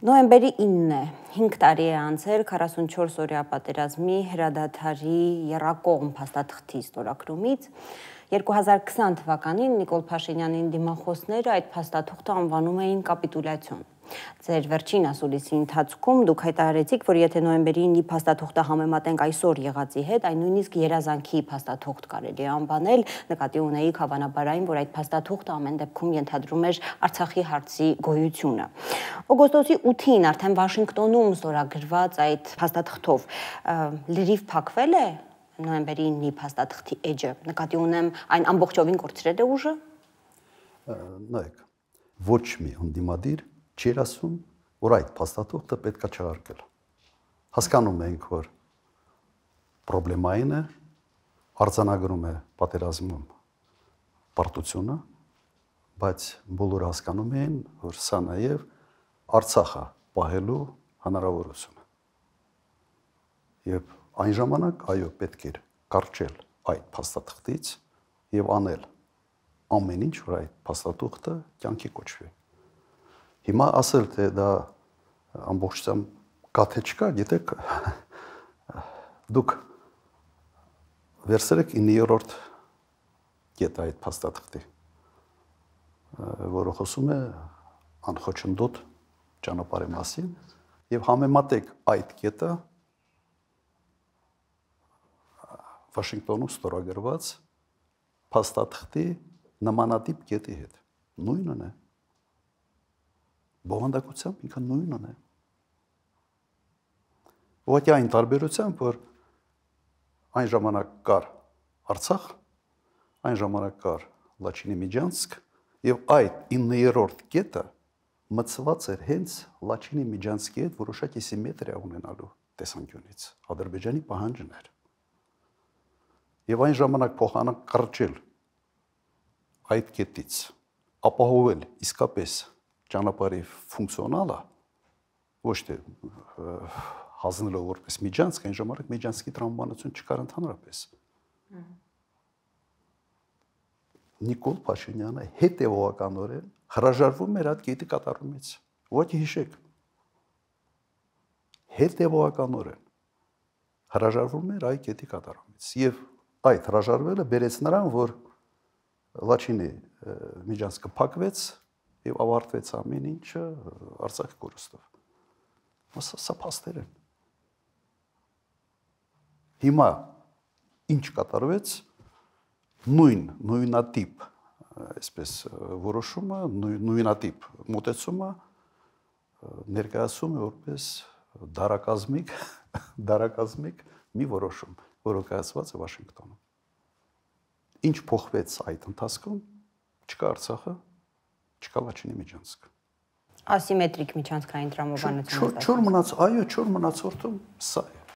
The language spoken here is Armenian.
Նոյեմբերի 9-ն է, 5 տարի է անցել 44 օրյա պատերազմի հրադադարի եռակողմ փաստաթղթի ստորագրումից։ 2020 թվականին Նիկոլ Փաշինյանին դիմախոսները այդ փաստաթուղթը անվանում էին կապիտուլյացիոն։ Ձեր վերջին ասուլիսի ընթացքում դուք հայտարարեցիք, որ եթե նոյեմբերի 9-ի փաստաթուղթը համեմատենք այսօր եղածի հետ, այն նույնիսկ երազանքի փաստաթուղթ կարելի է անվանել, նկատի ունեիք հավանաբար այն, որ այդ փաստաթուղթը ամեն դեպքում ենթադրում էր Արցախի հարցի գոյությունը։ Օգոստոսի 8-ին արդեն Վաշինգտոնում ստորագրված այդ փաստաթղթով լրիվ փակվել է նոյեմբերի 9-ի փաստաթղթի էջը, նկատի ունեմ այն ամբողջովին կորցրել է ուժը։ Նայեք, ոչ մի ընդդիմադիր չի ասում, որ այդ փաստաթուղթը պետք է չհարգել։ Հասկանում ենք, որ պրոբլեմային է, արձանագրում է պատերազմում պարտությունը, բայց բոլորը հասկանում են, որ սա նաև Արցախը պահելու հնարավորություն է։ Եվ այն ժամանակ, այո, պետք էր կարճել այդ փաստաթղթից եւ անել ամեն ինչ, որ այդ փաստաթուղթը կյանքի կոչվի։ Հիմա ասել, թե դա ամբողջությամբ կա թե չկա, գիտեք, դուք վերցրեք 9-րդ կետը այդ փաստաթղթի, որը խոսում է անխոչնդոտ ճանապարհի մասին եւ համեմատեք այդ կետը Վաշինգտոնում ստորագրված փաստաթղթի նմանատիպ կետի հետ։ Նույնն է։ Բովանդակությամբ ինքը նույնն է։ Ուղղակի այն տարբերությամբ, որ այն ժամանակ կար Արցախ, այն ժամանակ կար Լաչինի Միջանցք եւ այդ 9-րդ կետը մտցված էր հենց Լաչինի Միջանցքի հետ որոշակի սիմետրիա ունենալու տեսանկյունից։ Ադրբեջանի պահանջն էր։ Եվ այն ժամանակ փոխանակել այդ կետից ապահովել իսկապես ճանապարհի ֆունկցիոնալը, ոչ թե հանձնելով որպես միջանցք, այն ժամանակ միջանցքի տրամաբանություն չկար ընդհանրապես։ Նիկոլ Փաշինյանը հետևողականորեն հրաժարվում էր այդ կետի կատարումից։ Ուղղակի հիշեք։ Հետևողականորեն հրաժարվում էր այդ կետի կատարումից։ Եվ այդ հրաժարվելը բերեց նրան, որ Լաչինի միջանցքը փակվեց եւ ավարտվեց ամեն ինչը Արցախի կորստով։ Սա փաստեր են։ Հիմա ինչ կատարվեց, նույնատիպ, այսպես որոշումը, նույնատիպ մոտեցումը ներկայացում է որպես դարակազմիկ մի որոշում, որը կայացված է Վաշինգտոնում։ Ինչ փոխվեց այդ ընթացքում, չկա Արցախը, չկա Լաչինի միջանցքը։ Ասիմետրիկ միջանցքային տրամաբանություն։ Չոր մնաց, այո, չոր մնացորդում սա է։